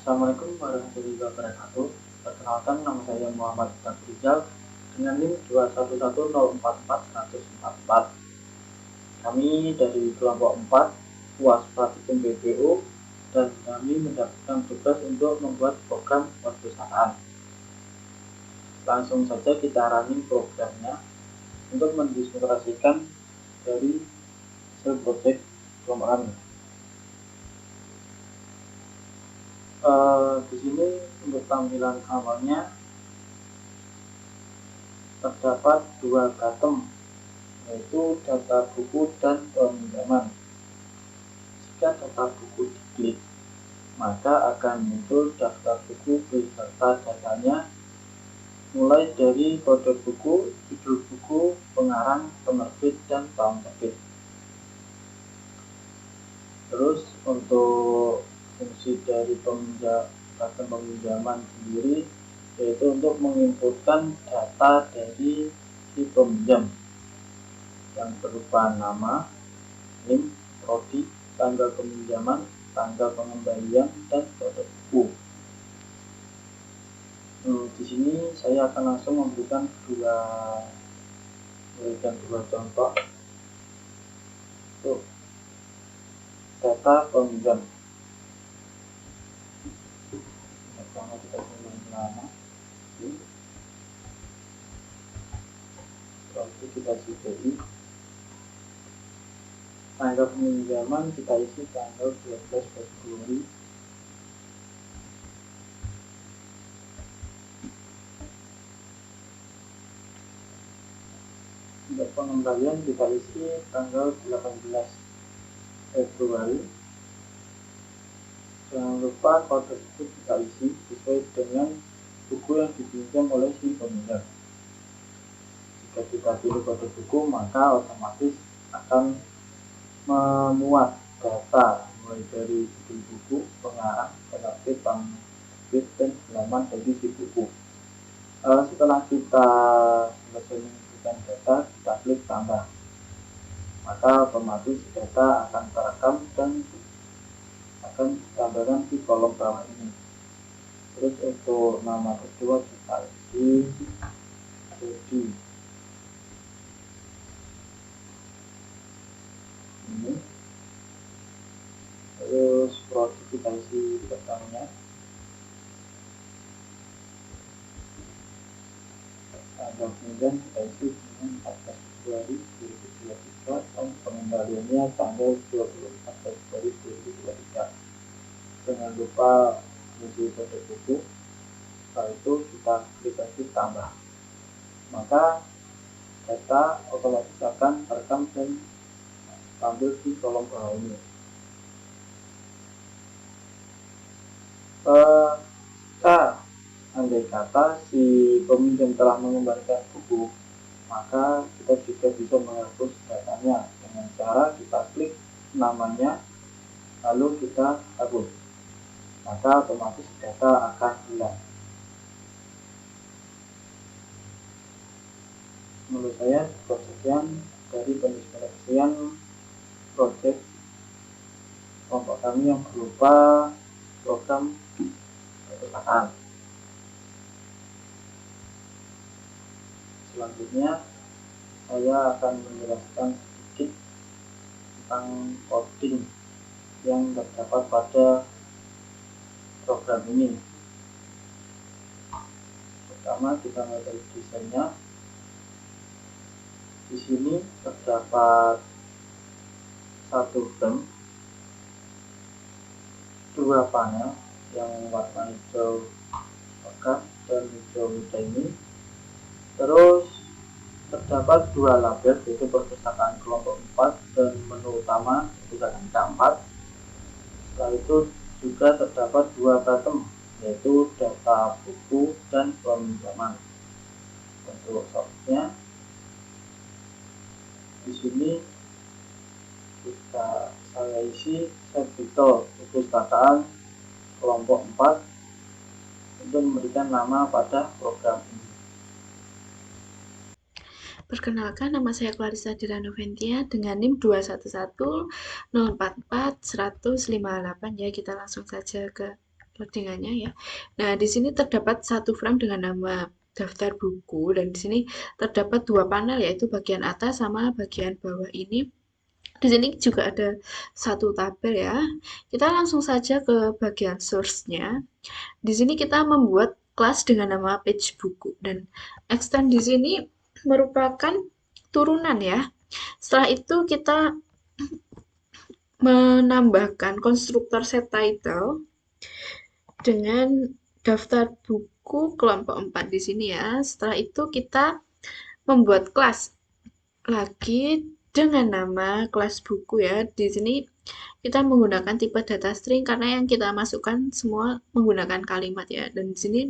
Assalamualaikum warahmatullahi wabarakatuh. Perkenalkan, nama saya Muhammad Rizal dengan NIM 211044144. Kami dari kelompok 4 UAS Praktikum BPO dan kami mendapatkan tugas untuk membuat program perpustakaan. Langsung saja kita running programnya untuk mendiskusikan dari hasil project kelompok kami. Di sini untuk tampilan awalnya terdapat dua bottom, yaitu data buku dan peminjaman. Jika data buku diklik, maka akan muncul daftar buku beserta datanya, mulai dari kode buku, judul buku, pengarang, penerbit, dan tahun terbit. Terus untuk fungsi dari peminjaman sendiri, yaitu untuk menginputkan data dari si peminjam yang berupa nama, NIM, prodi, tanggal peminjaman, tanggal pengembalian, dan kode buku. Di sini saya akan langsung memberikan dua contoh untuk data peminjam. Pertama kita pilih nama, prodi kita CPI, tanggal peminjaman kita isi tanggal 12 Februari. Untuk pengembalian kita isi tanggal 18 Februari. Jangan lupa kode buku kita isi sesuai dengan buku yang dipinjam oleh si peminjam. Jika kita pilih kode buku, maka otomatis akan memuat data mulai dari judul buku, pengarang, penerbit, penerbit, dan halaman dari si buku. Setelah kita selesai menginputkan data, kita klik tambah, maka otomatis data akan terekam dan akan ditambahkan di kolom bawah ini. Terus untuk nama kedua kita isi jadi ini. Terus prodi kita isi pertamanya, tanggal kemudian kita isi dengan 14 Februari 2023 dan pengembaliannya tanggal 24 Februari 2023. Jangan lupa mengisi kode buku. Setelah itu kita klik lagi tambah, maka data otomatis akan terekam dan tampil di kolom bawah ini. Andai kata si peminjam telah mengembalikan buku, maka kita juga bisa menghapus datanya dengan cara kita klik namanya lalu kita hapus, maka otomatis data akan hilang. Menurut saya sekian dari pendiskusian proyek kelompok kami yang berupa program perpustakaan. Selanjutnya saya akan menjelaskan sedikit tentang coding yang terdapat pada program ini. Pertama kita mulai dari desainnya. Di sini terdapat satu frame, dua panel yang warna hijau pekat dan hijau muda ini. Terus terdapat dua label, yaitu perpustakaan kelompok 4 dan menu utama perpustakaan keempat. Setelah itu juga terdapat dua bottom, yaitu data buku dan peminjaman. Untuk softnya di sini saya isi sertifikat perpustakaan kelompok 4 untuk memberikan nama pada program ini. Perkenalkan, nama saya Clarissa Diranoventia dengan NIM 211044158. Ya, kita langsung saja ke loadingannya ya. Nah, di sini terdapat satu frame dengan nama daftar buku dan di sini terdapat dua panel yaitu bagian atas sama bagian bawah ini. Di sini juga ada satu tabel ya. Kita langsung saja ke bagian source-nya. Di sini kita membuat kelas dengan nama page buku dan extend di sini merupakan turunan ya. Setelah itu kita menambahkan konstruktor set title dengan daftar buku kelompok 4 di sini ya. Setelah itu kita membuat kelas lagi dengan nama kelas buku ya. Di sini kita menggunakan tipe data string karena yang kita masukkan semua menggunakan kalimat ya. Dan di sini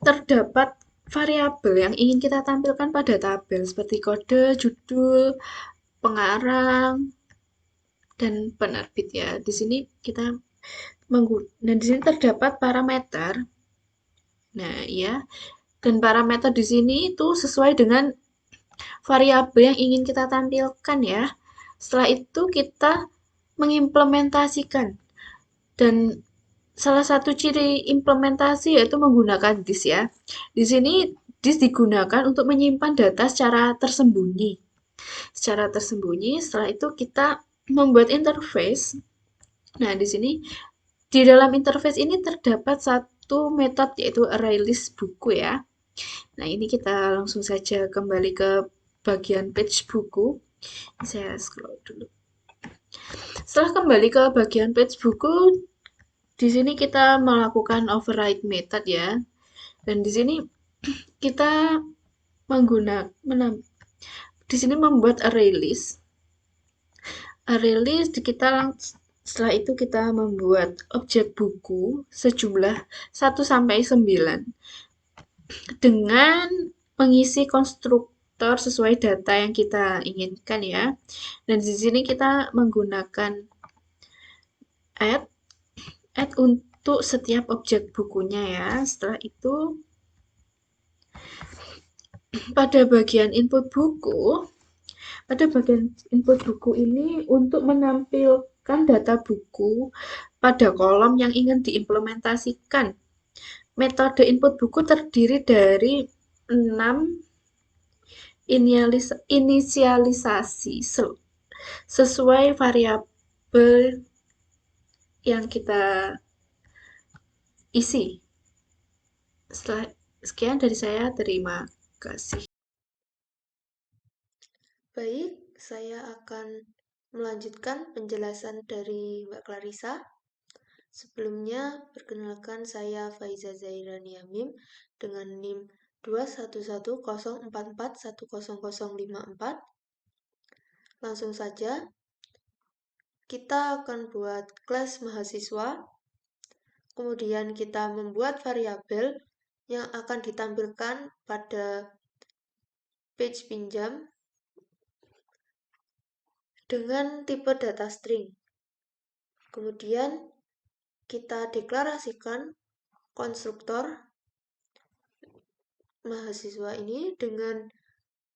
terdapat variabel yang ingin kita tampilkan pada tabel seperti kode, judul, pengarang, dan penerbit ya. Di sini kita dan di sini terdapat parameter. Nah, ya. Dan parameter di sini itu sesuai dengan variabel yang ingin kita tampilkan ya. Setelah itu kita mengimplementasikan. Dan salah satu ciri implementasi yaitu menggunakan this ya. Di sini this digunakan untuk menyimpan data secara tersembunyi. Setelah itu kita membuat interface. Nah, di sini di dalam interface ini terdapat satu metode yaitu ArrayList buku ya. Nah, ini kita langsung saja kembali ke bagian page buku. Saya scroll dulu. Setelah kembali ke bagian page buku, di sini kita melakukan override method ya. Dan di sini kita di sini membuat array list. Array list setelah itu kita membuat objek buku sejumlah 1 sampai 9 dengan mengisi konstruktor sesuai data yang kita inginkan ya. Dan di sini kita menggunakan add untuk setiap objek bukunya ya. Setelah itu pada bagian input buku ini untuk menampilkan data buku pada kolom yang ingin diimplementasikan. Metode input buku terdiri dari 6 inisialisasi sesuai variabel yang kita isi. Sekian dari saya, terima kasih. Baik, saya akan melanjutkan penjelasan dari Mbak Clarissa. Sebelumnya, perkenalkan saya Faiza Zaira Niamim dengan NIM 21104410054. Langsung saja, kita akan buat kelas mahasiswa, kemudian kita membuat variabel yang akan ditampilkan pada page pinjam dengan tipe data string. Kemudian kita deklarasikan konstruktor mahasiswa ini dengan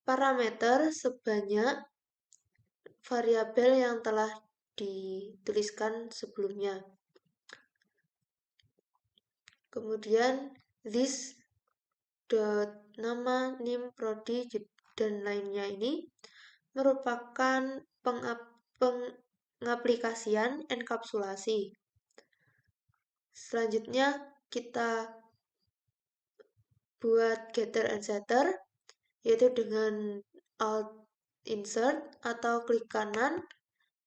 parameter sebanyak variabel yang telah dituliskan sebelumnya. Kemudian this nama, NIM, prodi, dan lainnya ini merupakan pengaplikasian enkapsulasi. Selanjutnya kita buat getter and setter, yaitu dengan alt insert atau klik kanan,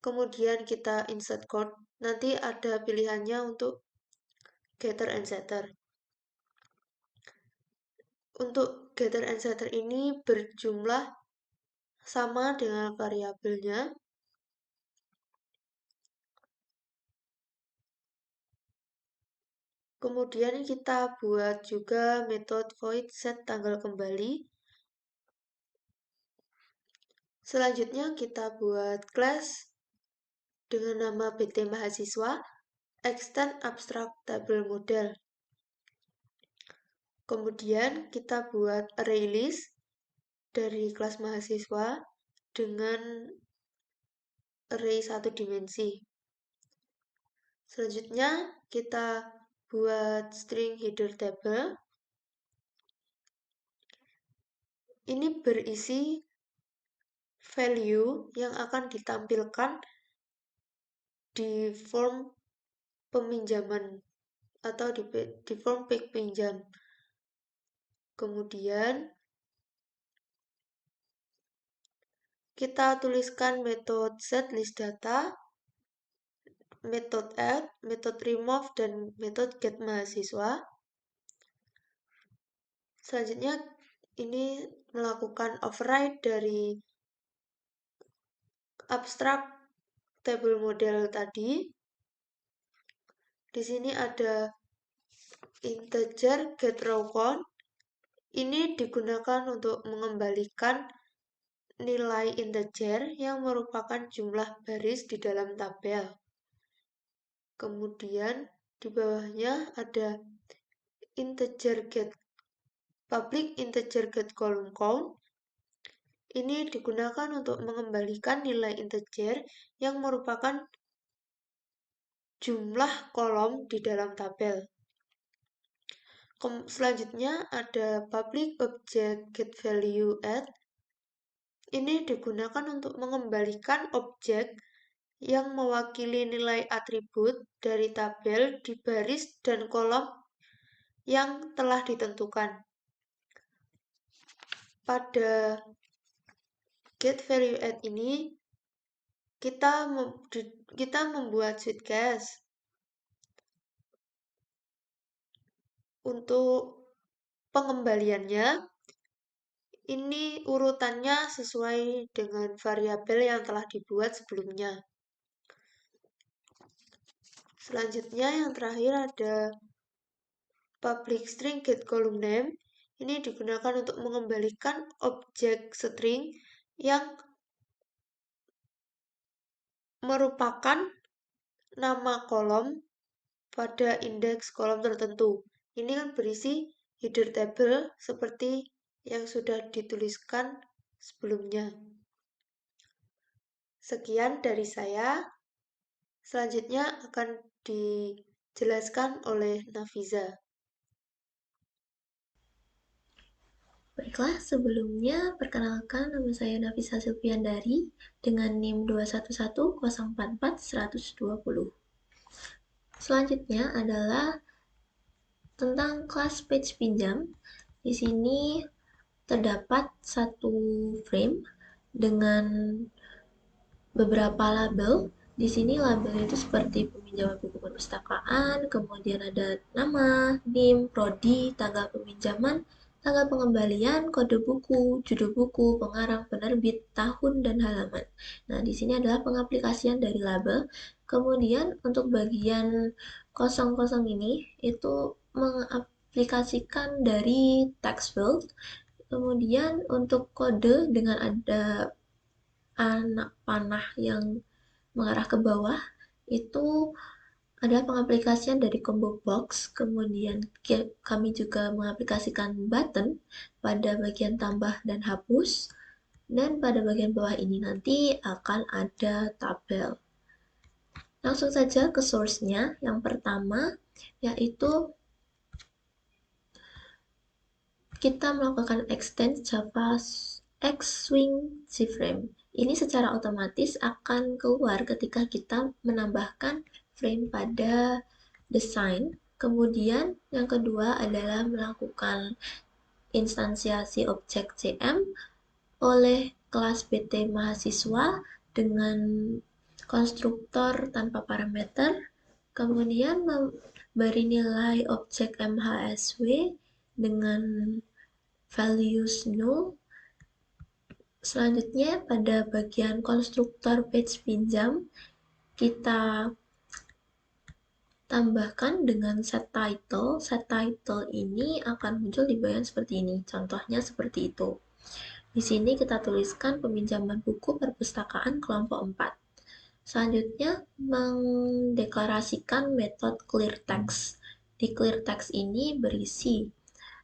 kemudian kita insert code. Nanti ada pilihannya untuk getter and setter. Untuk getter and setter ini berjumlah sama dengan variabelnya. Kemudian kita buat juga metode void set tanggal kembali. Selanjutnya kita buat class dengan nama BT mahasiswa, extend abstract table model. Kemudian kita buat array list dari kelas mahasiswa dengan array 1 dimensi. Selanjutnya kita buat string header table. Ini berisi value yang akan ditampilkan di form peminjaman atau di form page pinjam. Kemudian kita tuliskan metode setListData, metode add, metode remove, dan metode getMahasiswa. Selanjutnya ini melakukan override dari abstrak table model tadi. Di sini ada integer getRowCount. Ini digunakan untuk mengembalikan nilai integer yang merupakan jumlah baris di dalam tabel. Kemudian di bawahnya ada public integer getColumnCount. Ini digunakan untuk mengembalikan nilai integer yang merupakan jumlah kolom di dalam tabel. Selanjutnya ada public object getValueAdd. Ini digunakan untuk mengembalikan objek yang mewakili nilai atribut dari tabel di baris dan kolom yang telah ditentukan. Pada getValueAdd ini kita membuat switchcase. Untuk pengembaliannya, ini urutannya sesuai dengan variabel yang telah dibuat sebelumnya. Selanjutnya yang terakhir ada public string getColumnName. Ini digunakan untuk mengembalikan objek string yang merupakan nama kolom pada indeks kolom tertentu. Ini kan berisi header table seperti yang sudah dituliskan sebelumnya. Sekian dari saya. Selanjutnya akan dijelaskan oleh Nafiza. Baiklah, sebelumnya perkenalkan nama saya Nafisa Silviandari dengan NIM 211044120. Selanjutnya adalah tentang kelas page pinjam. Di sini terdapat satu frame dengan beberapa label. Di sini label itu seperti peminjaman buku perpustakaan, kemudian ada nama, NIM, prodi, tanggal peminjaman, tanggal pengembalian, kode buku, judul buku, pengarang, penerbit, tahun, dan halaman. Nah, di sini adalah pengaplikasian dari label. Kemudian untuk bagian kosong-kosong ini itu mengaplikasikan dari text field. Kemudian untuk kode dengan ada anak panah yang mengarah ke bawah itu adalah pengaplikasian dari combo box. Kemudian kami juga mengaplikasikan button pada bagian tambah dan hapus, dan pada bagian bawah ini nanti akan ada tabel. Langsung saja ke source-nya. Yang pertama yaitu kita melakukan extend Java Xswing cFrame. Ini secara otomatis akan keluar ketika kita menambahkan frame pada desain. Kemudian yang kedua adalah melakukan instansiasi objek CM oleh kelas BT mahasiswa dengan konstruktor tanpa parameter. Kemudian memberi nilai objek MHSW dengan values null. Selanjutnya pada bagian konstruktor page pinjam kita tambahkan dengan set title. Set title ini akan muncul di bagian seperti ini. Contohnya seperti itu. Di sini kita tuliskan peminjaman buku perpustakaan kelompok 4. Selanjutnya mendeklarasikan metode clear text. Di clear text ini berisi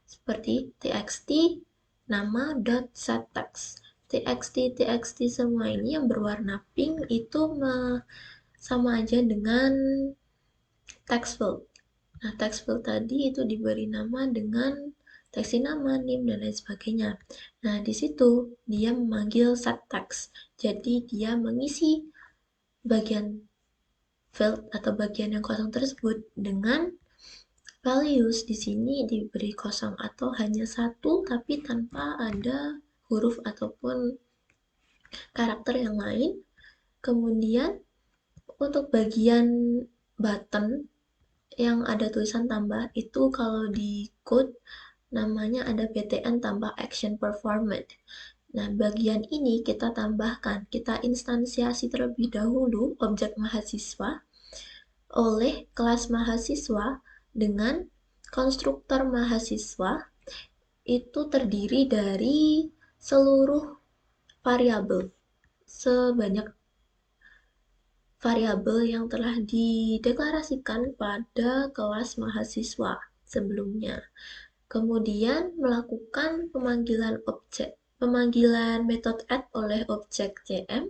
seperti txt nama.setText. txt semua ini yang berwarna pink itu sama aja dengan text field. Nah, text field tadi itu diberi nama dengan teksi nama, NIM, dan lain sebagainya. Nah, di situ dia memanggil set text. Jadi, dia mengisi bagian field atau bagian yang kosong tersebut dengan values. Di sini diberi kosong atau hanya satu, tapi tanpa ada huruf ataupun karakter yang lain. Kemudian, untuk bagian button yang ada tulisan tambah itu kalau di code namanya ada btn tambah action performed. Nah, bagian ini kita tambahkan, kita instansiasi terlebih dahulu objek mahasiswa oleh kelas mahasiswa dengan konstruktor mahasiswa itu terdiri dari seluruh variabel, sebanyak variabel yang telah dideklarasikan pada kelas mahasiswa sebelumnya. Kemudian melakukan pemanggilan method add oleh objek CM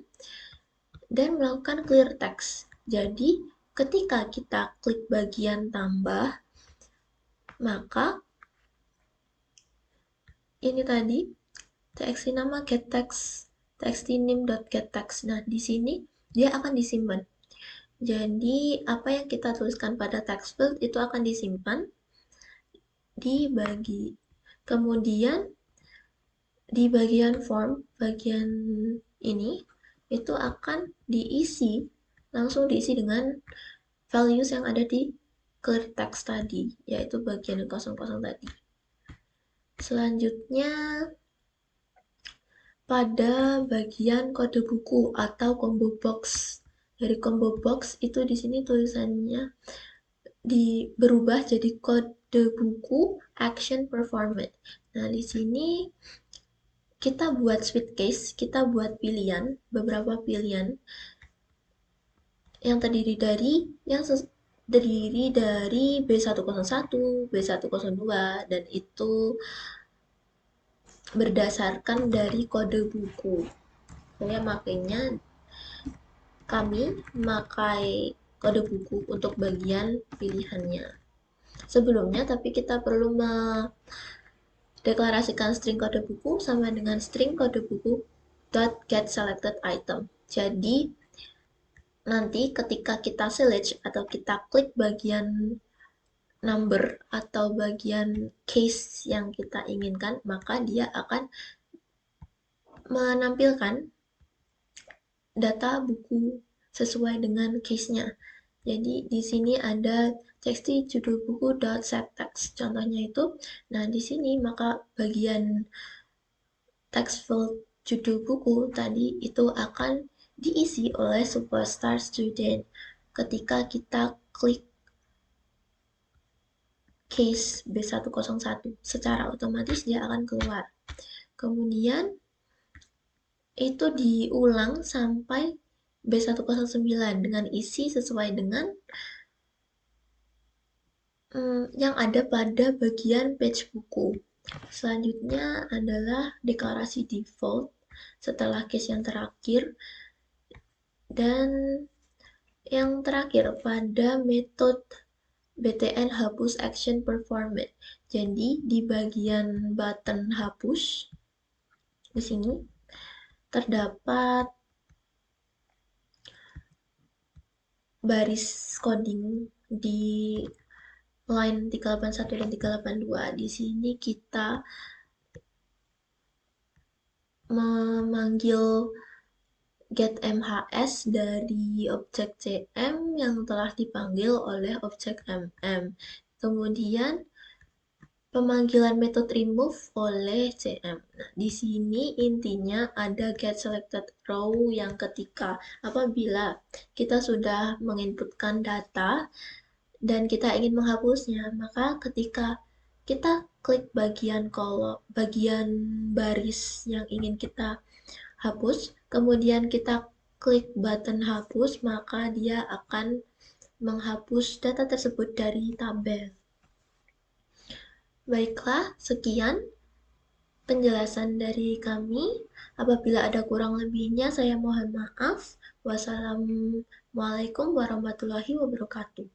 dan melakukan clear text. Jadi, ketika kita klik bagian tambah, maka ini tadi txt nama getText, txt_name.getText. Nah, di sini dia akan disimpan. Jadi, apa yang kita tuliskan pada text field itu akan disimpan, dibagi. Kemudian, di bagian form, bagian ini, itu akan langsung diisi dengan values yang ada di clear text tadi, yaitu bagian yang kosong-kosong tadi. Selanjutnya, pada bagian kode buku atau combo box. Dari combo box itu di sini tulisannya berubah jadi kode buku action performed. Nah, di sini kita buat switch case, kita buat beberapa pilihan yang terdiri dari B101, B102, dan itu berdasarkan dari kode buku. Saya kami memakai kode buku untuk bagian pilihannya. Sebelumnya, tapi kita perlu mendeklarasikan string kode buku sama dengan string kode buku .getSelectedItem. Jadi, nanti ketika kita select atau kita klik bagian number atau bagian case yang kita inginkan, maka dia akan menampilkan data buku sesuai dengan case-nya. Jadi di sini ada txt judul buku .setText. Contohnya itu, nah di sini maka bagian text field judul buku tadi itu akan diisi oleh superstar student. Ketika kita klik case B101, secara otomatis dia akan keluar. Kemudian itu diulang sampai B109 dengan isi sesuai dengan yang ada pada bagian page buku. Selanjutnya adalah deklarasi default setelah case yang terakhir. Dan yang terakhir pada metode btn hapus action performed. Jadi di bagian button hapus di sini terdapat baris coding di line 381 dan 382. Di sini kita memanggil getMHS dari objek CM yang telah dipanggil oleh objek MM. Kemudian pemanggilan method remove oleh CM. Nah, di sini intinya ada getSelectedRow yang ketika apabila kita sudah menginputkan data dan kita ingin menghapusnya, maka ketika kita klik bagian baris yang ingin kita hapus, kemudian kita klik button hapus, maka dia akan menghapus data tersebut dari tabel. Baiklah, sekian penjelasan dari kami. Apabila ada kurang lebihnya, saya mohon maaf. Wassalamualaikum warahmatullahi wabarakatuh.